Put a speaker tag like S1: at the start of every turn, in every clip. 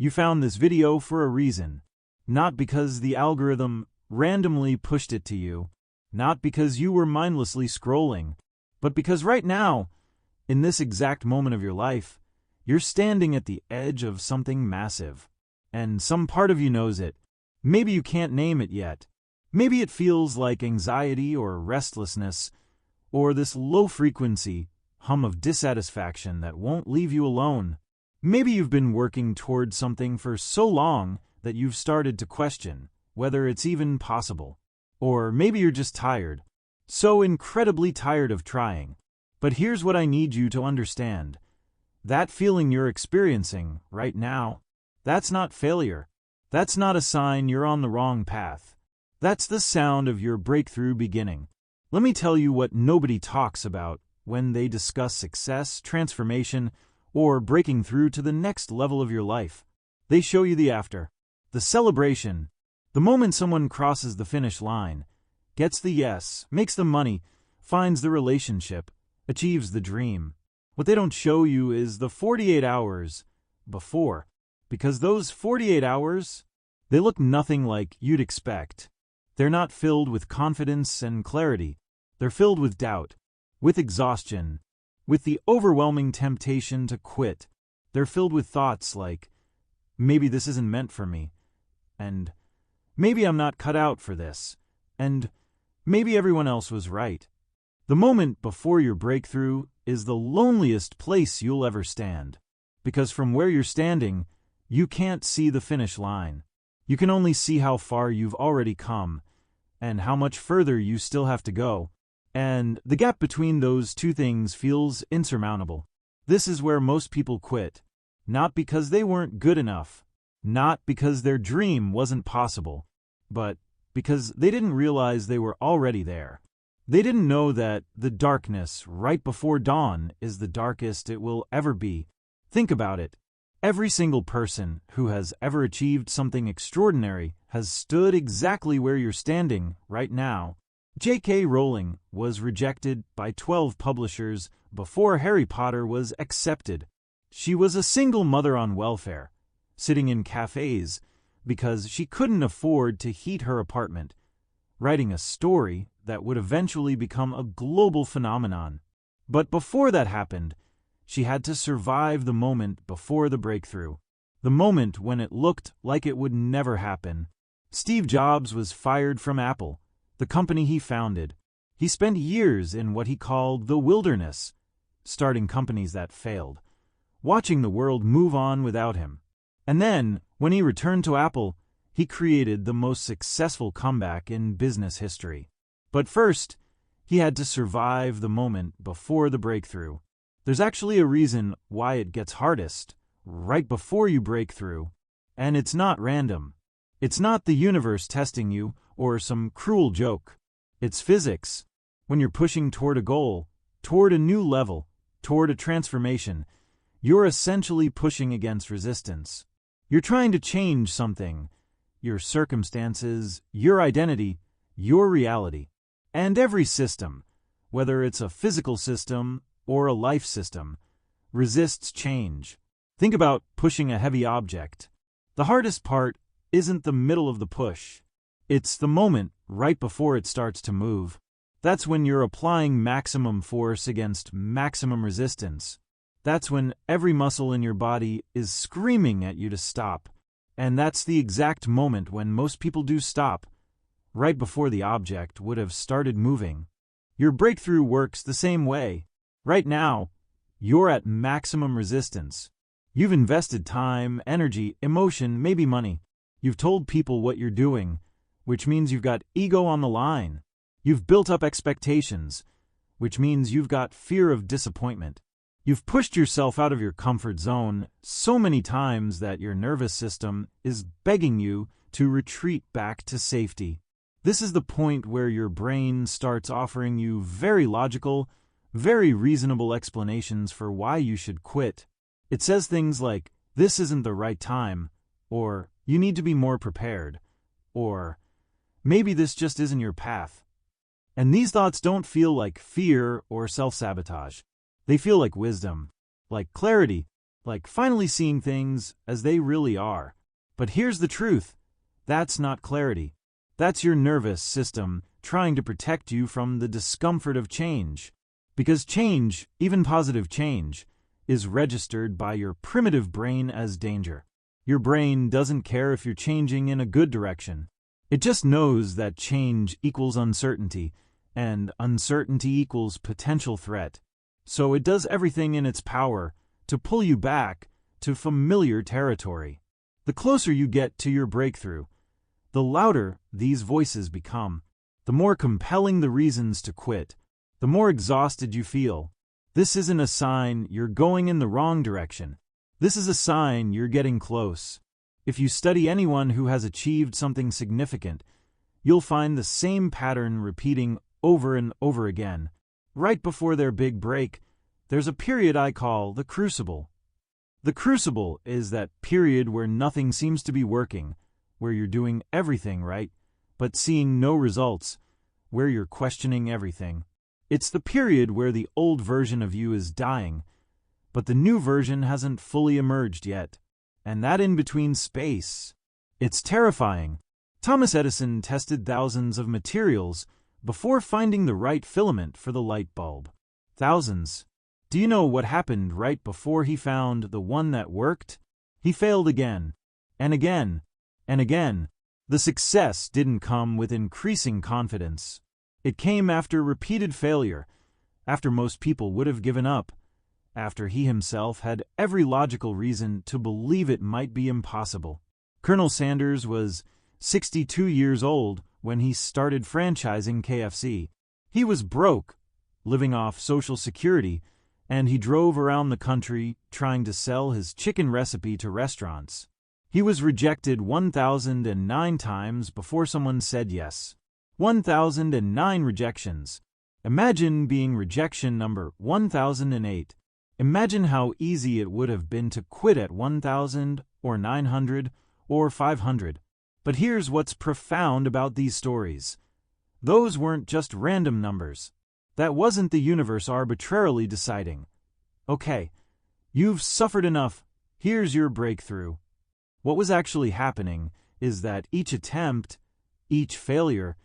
S1: You found this video for a reason, not because the algorithm randomly pushed it to you, not because you were mindlessly scrolling, but because right now, in this exact moment of your life, you're standing at the edge of something massive. And some part of you knows it. Maybe you can't name it yet. Maybe it feels like anxiety or restlessness, or this low-frequency hum of dissatisfaction that won't leave you alone. Maybe you've been working toward something for so long that you've started to question whether it's even possible. Or maybe you're just tired, so incredibly tired of trying. But here's what I need you to understand. That feeling you're experiencing right now, that's not failure. That's not a sign you're on the wrong path. That's the sound of your breakthrough beginning. Let me tell you what nobody talks about when they discuss success, transformation, or breaking through to the next level of your life. They show you the after, the celebration, the moment someone crosses the finish line, gets the yes, makes the money, finds the relationship, achieves the dream. What they don't show you is the 48 hours before, because those 48 hours, they look nothing like you'd expect. They're not filled with confidence and clarity. They're filled with doubt, with exhaustion, with the overwhelming temptation to quit. They're filled with thoughts like, maybe this isn't meant for me, and maybe I'm not cut out for this, and maybe everyone else was right. The moment before your breakthrough is the loneliest place you'll ever stand, because from where you're standing, you can't see the finish line. You can only see how far you've already come, and how much further you still have to go. And the gap between those two things feels insurmountable. This is where most people quit, not because they weren't good enough, not because their dream wasn't possible, but because they didn't realize they were already there. They didn't know that the darkness right before dawn is the darkest it will ever be. Think about it. Every single person who has ever achieved something extraordinary has stood exactly where you're standing right now. J.K. Rowling was rejected by 12 publishers before Harry Potter was accepted. She was a single mother on welfare, sitting in cafes because she couldn't afford to heat her apartment, writing a story that would eventually become a global phenomenon. But before that happened, she had to survive the moment before the breakthrough, the moment when it looked like it would never happen. Steve Jobs was fired from Apple, the company he founded. He spent years in what he called the wilderness, starting companies that failed, watching the world move on without him. And then, when he returned to Apple, he created the most successful comeback in business history. But first, he had to survive the moment before the breakthrough. There's actually a reason why it gets hardest right before you break through, and it's not random. It's not the universe testing you or some cruel joke. It's physics. When you're pushing toward a goal, toward a new level, toward a transformation, you're essentially pushing against resistance. You're trying to change something, your circumstances, your identity, your reality. And every system, whether it's a physical system or a life system, resists change. Think about pushing a heavy object. The hardest part isn't the middle of the push. It's the moment right before it starts to move. That's when you're applying maximum force against maximum resistance. That's when every muscle in your body is screaming at you to stop. And that's the exact moment when most people do stop, right before the object would have started moving. Your breakthrough works the same way. Right now, you're at maximum resistance. You've invested time, energy, emotion, maybe money. You've told people what you're doing, which means you've got ego on the line. You've built up expectations, which means you've got fear of disappointment. You've pushed yourself out of your comfort zone so many times that your nervous system is begging you to retreat back to safety. This is the point where your brain starts offering you very logical, very reasonable explanations for why you should quit. It says things like, this isn't the right time, or you need to be more prepared, or maybe this just isn't your path. And these thoughts don't feel like fear or self-sabotage. They feel like wisdom, like clarity, like finally seeing things as they really are. But here's the truth. That's not clarity. That's your nervous system trying to protect you from the discomfort of change. Because change, even positive change, is registered by your primitive brain as danger. Your brain doesn't care if you're changing in a good direction. It just knows that change equals uncertainty, and uncertainty equals potential threat. So it does everything in its power to pull you back to familiar territory. The closer you get to your breakthrough, the louder these voices become, the more compelling the reasons to quit, the more exhausted you feel. This isn't a sign you're going in the wrong direction. This is a sign you're getting close. If you study anyone who has achieved something significant, you'll find the same pattern repeating over and over again. Right before their big break, there's a period I call the crucible. The crucible is that period where nothing seems to be working, where you're doing everything right, but seeing no results, where you're questioning everything. It's the period where the old version of you is dying, but the new version hasn't fully emerged yet. And that in-between space, it's terrifying. Thomas Edison tested thousands of materials before finding the right filament for the light bulb. Thousands. Do you know what happened right before he found the one that worked? He failed again, and again, and again. The success didn't come with increasing confidence. It came after repeated failure, after most people would have given up, after he himself had every logical reason to believe it might be impossible. Colonel Sanders was 62 years old when he started franchising KFC. He was broke, living off Social Security, and he drove around the country trying to sell his chicken recipe to restaurants. He was rejected 1,009 times before someone said yes. 1,009 rejections. Imagine being rejection number 1,008. Imagine how easy it would have been to quit at 1,000 or 900 or 500. But here's what's profound about these stories. Those weren't just random numbers. That wasn't the universe arbitrarily deciding, okay, you've suffered enough, here's your breakthrough. What was actually happening is that each attempt, each failure,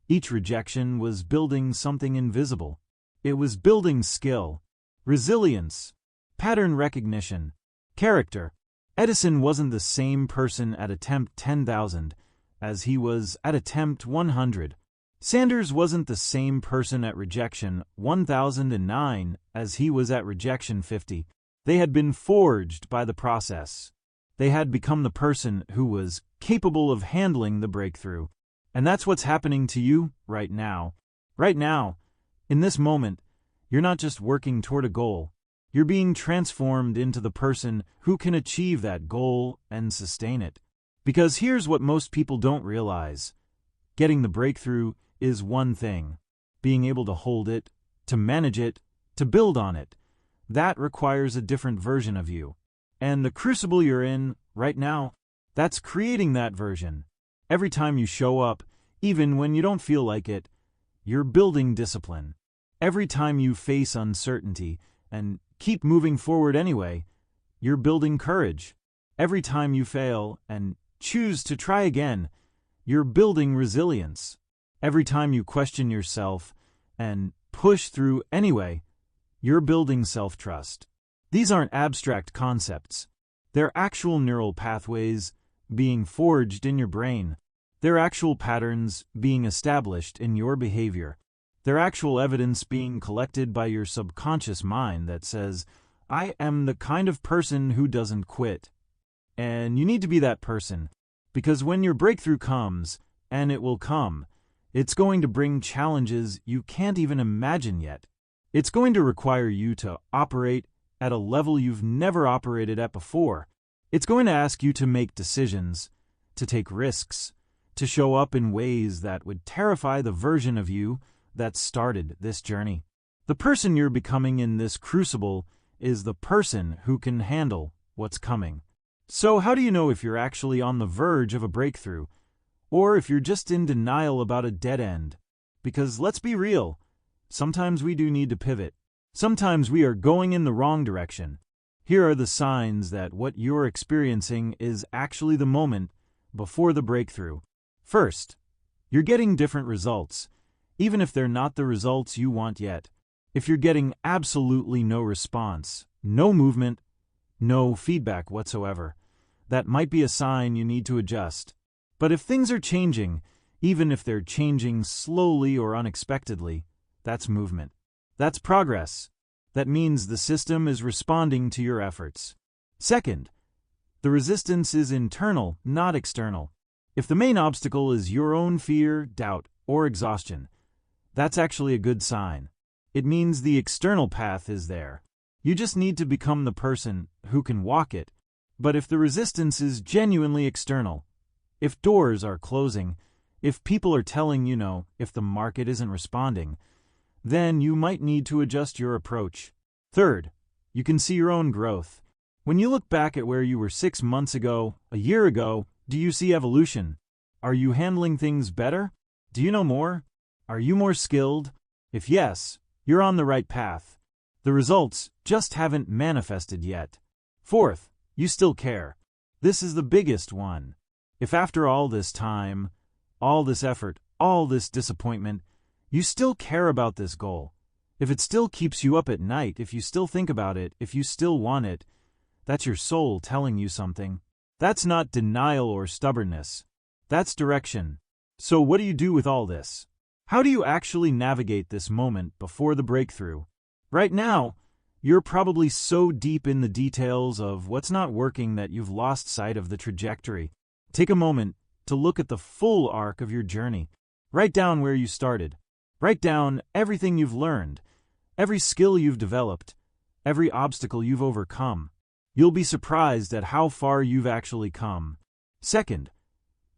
S1: each rejection was building something invisible. It was building skill, resilience, pattern recognition, character. Edison wasn't the same person at attempt 10,000 as he was at attempt 100. Sanders wasn't the same person at rejection 1,009 as he was at rejection 50. They had been forged by the process. They had become the person who was capable of handling the breakthrough. And that's what's happening to you right now. Right now, in this moment, you're not just working toward a goal. You're being transformed into the person who can achieve that goal and sustain it. Because here's what most people don't realize. Getting the breakthrough is one thing. Being able to hold it, to manage it, to build on it, that requires a different version of you. And the crucible you're in right now, that's creating that version. Every time you show up, even when you don't feel like it, you're building discipline. Every time you face uncertainty and keep moving forward anyway, you're building courage. Every time you fail and choose to try again, you're building resilience. Every time you question yourself and push through anyway, you're building self-trust. These aren't abstract concepts. They're actual neural pathways being forged in your brain. They're actual patterns being established in your behavior. They're actual evidence being collected by your subconscious mind that says, I am the kind of person who doesn't quit. And you need to be that person, because when your breakthrough comes, and it will come, it's going to bring challenges you can't even imagine yet. It's going to require you to operate at a level you've never operated at before. It's going to ask you to make decisions, to take risks, to show up in ways that would terrify the version of you that started this journey. The person you're becoming in this crucible is the person who can handle what's coming. So how do you know if you're actually on the verge of a breakthrough, or if you're just in denial about a dead end? Because let's be real, sometimes we do need to pivot. Sometimes we are going in the wrong direction. Here are the signs that what you're experiencing is actually the moment before the breakthrough. First, you're getting different results, even if they're not the results you want yet. If you're getting absolutely no response, no movement, no feedback whatsoever, that might be a sign you need to adjust. But if things are changing, even if they're changing slowly or unexpectedly, that's movement. That's progress. That means the system is responding to your efforts. Second, the resistance is internal, not external. If the main obstacle is your own fear, doubt, or exhaustion, that's actually a good sign. It means the external path is there. You just need to become the person who can walk it. But if the resistance is genuinely external, if doors are closing, if people are telling you no, if the market isn't responding, then you might need to adjust your approach. Third, you can see your own growth. When you look back at where you were 6 months ago, a year ago, do you see evolution? Are you handling things better? Do you know more? Are you more skilled? If yes, you're on the right path. The results just haven't manifested yet. Fourth, you still care. This is the biggest one. If after all this time, all this effort, all this disappointment, you still care about this goal, if it still keeps you up at night, if you still think about it, if you still want it, that's your soul telling you something. That's not denial or stubbornness. That's direction. So what do you do with all this? How do you actually navigate this moment before the breakthrough? Right now, you're probably so deep in the details of what's not working that you've lost sight of the trajectory. Take a moment to look at the full arc of your journey. Write down where you started. Write down everything you've learned, every skill you've developed, every obstacle you've overcome. You'll be surprised at how far you've actually come. Second,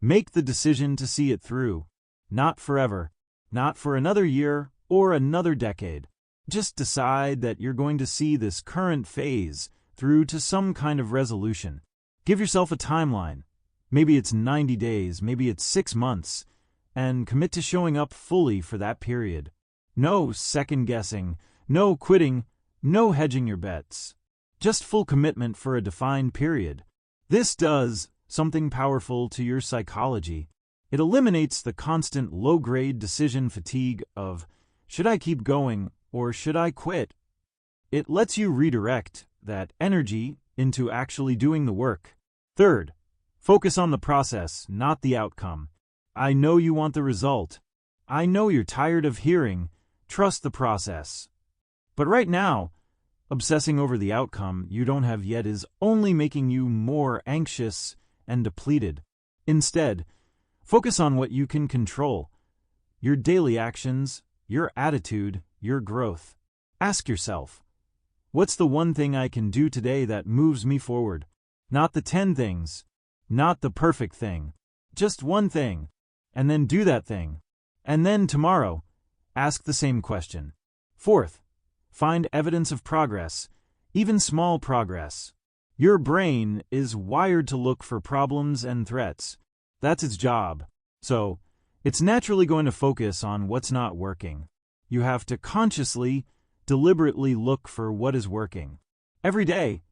S1: make the decision to see it through. Not forever, not for another year or another decade. Just decide that you're going to see this current phase through to some kind of resolution. Give yourself a timeline. Maybe it's 90 days, maybe it's 6 months, and commit to showing up fully for that period. No second-guessing, no quitting, no hedging your bets. Just full commitment for a defined period. This does something powerful to your psychology. It eliminates the constant low-grade decision fatigue of, should I keep going or should I quit? It lets you redirect that energy into actually doing the work. Third, focus on the process, not the outcome. I know you want the result. I know you're tired of hearing, trust the process. But right now, obsessing over the outcome you don't have yet is only making you more anxious and depleted. Instead, focus on what you can control. Your daily actions, your attitude, your growth. Ask yourself, what's the one thing I can do today that moves me forward? Not the 10 things, not the perfect thing, just one thing. And then do that thing. And then tomorrow, ask the same question. Fourth, find evidence of progress, even small progress. Your brain is wired to look for problems and threats. That's its job. So, it's naturally going to focus on what's not working. You have to consciously, deliberately look for what is working. Every day,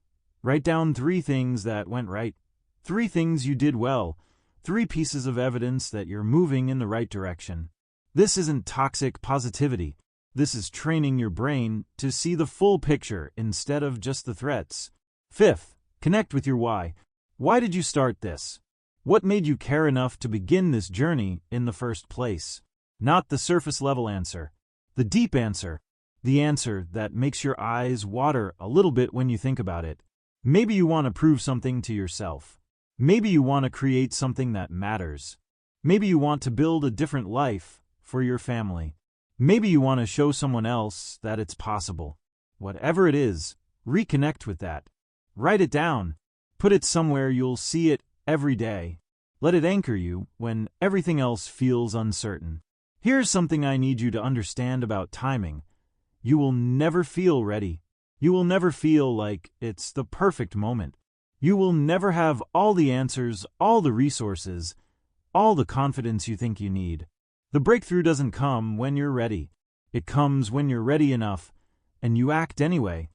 S1: write down 3 things that went right, 3 things you did well, 3 pieces of evidence that you're moving in the right direction. This isn't toxic positivity. This is training your brain to see the full picture instead of just the threats. Fifth, connect with your why. Why did you start this? What made you care enough to begin this journey in the first place? Not the surface-level answer. The deep answer. The answer that makes your eyes water a little bit when you think about it. Maybe you want to prove something to yourself. Maybe you want to create something that matters. Maybe you want to build a different life for your family. Maybe you want to show someone else that it's possible. Whatever it is, reconnect with that. Write it down. Put it somewhere you'll see it every day. Let it anchor you when everything else feels uncertain. Here's something I need you to understand about timing. You will never feel ready. You will never feel like it's the perfect moment. You will never have all the answers, all the resources, all the confidence you think you need. The breakthrough doesn't come when you're ready. It comes when you're ready enough, and you act anyway.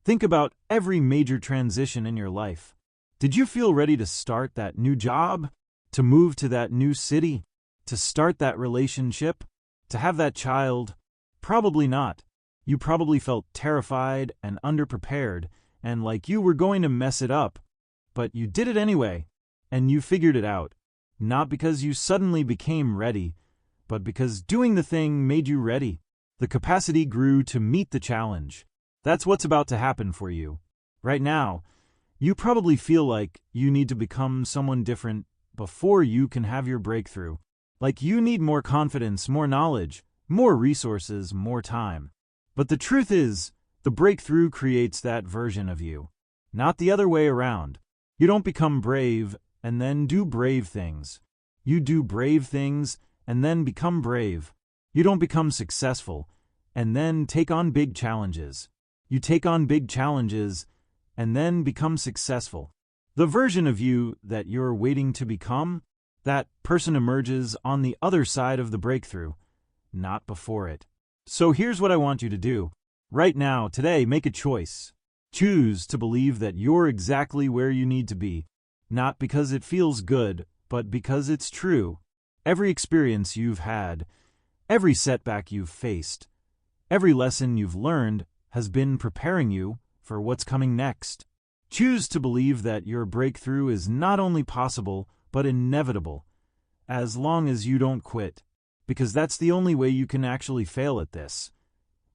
S1: Think about every major transition in your life. Did you feel ready to start that new job? To move to that new city? To start that relationship? To have that child? Probably not. You probably felt terrified and underprepared and like you were going to mess it up. But you did it anyway, and you figured it out. Not because you suddenly became ready, but because doing the thing made you ready. The capacity grew to meet the challenge. That's what's about to happen for you. Right now, you probably feel like you need to become someone different before you can have your breakthrough. Like you need more confidence, more knowledge, more resources, more time. But the truth is, the breakthrough creates that version of you, not the other way around. You don't become brave and then do brave things. You do brave things and then become brave. You don't become successful and then take on big challenges. You take on big challenges and then become successful. The version of you that you're waiting to become, that person emerges on the other side of the breakthrough, not before it. So here's what I want you to do. Right now, today, make a choice. Choose to believe that you're exactly where you need to be, not because it feels good, but because it's true. Every experience you've had, every setback you've faced, every lesson you've learned has been preparing you for what's coming next. Choose to believe that your breakthrough is not only possible, but inevitable, as long as you don't quit, because that's the only way you can actually fail at this.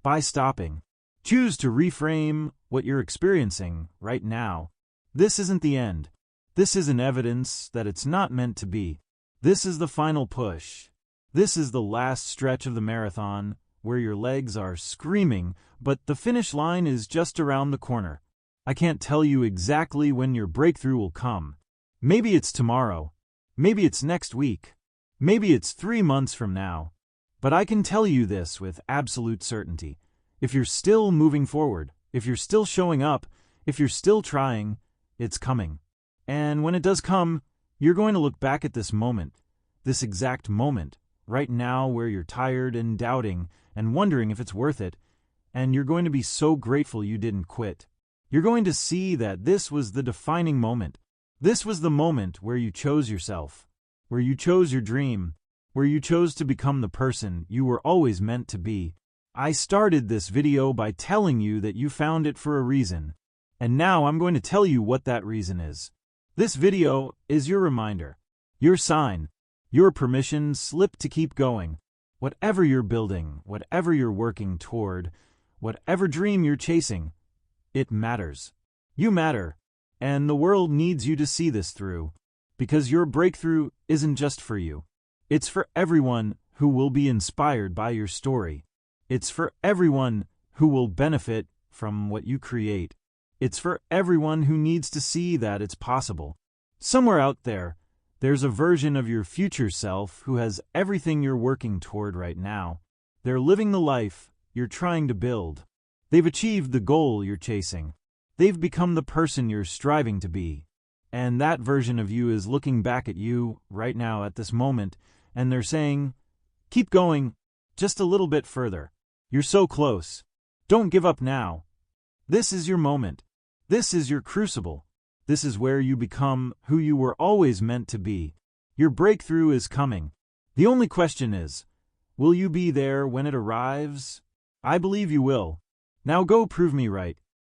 S1: By stopping. Choose to reframe what you're experiencing right now. This isn't the end. This isn't evidence that it's not meant to be. This is the final push. This is the last stretch of the marathon where your legs are screaming, but the finish line is just around the corner. I can't tell you exactly when your breakthrough will come. Maybe it's tomorrow. Maybe it's next week. Maybe it's 3 months from now. But I can tell you this with absolute certainty. If you're still moving forward, if you're still showing up, if you're still trying, it's coming. And when it does come, you're going to look back at this moment, this exact moment, right now where you're tired and doubting and wondering if it's worth it, and you're going to be so grateful you didn't quit. You're going to see that this was the defining moment. This was the moment where you chose yourself, where you chose your dream, where you chose to become the person you were always meant to be. I started this video by telling you that you found it for a reason, and now I'm going to tell you what that reason is. This video is your reminder, your sign, your permission slip to keep going. Whatever you're building, whatever you're working toward, whatever dream you're chasing, it matters. You matter, and the world needs you to see this through, because your breakthrough isn't just for you. It's for everyone who will be inspired by your story. It's for everyone who will benefit from what you create. It's for everyone who needs to see that it's possible. Somewhere out there, there's a version of your future self who has everything you're working toward right now. They're living the life you're trying to build. They've achieved the goal you're chasing. They've become the person you're striving to be. And that version of you is looking back at you right now at this moment, and they're saying, keep going just a little bit further. You're so close. Don't give up now. This is your moment. This is your crucible. This is where you become who you were always meant to be. Your breakthrough is coming. The only question is, will you be there when it arrives? I believe you will. Now go prove me right.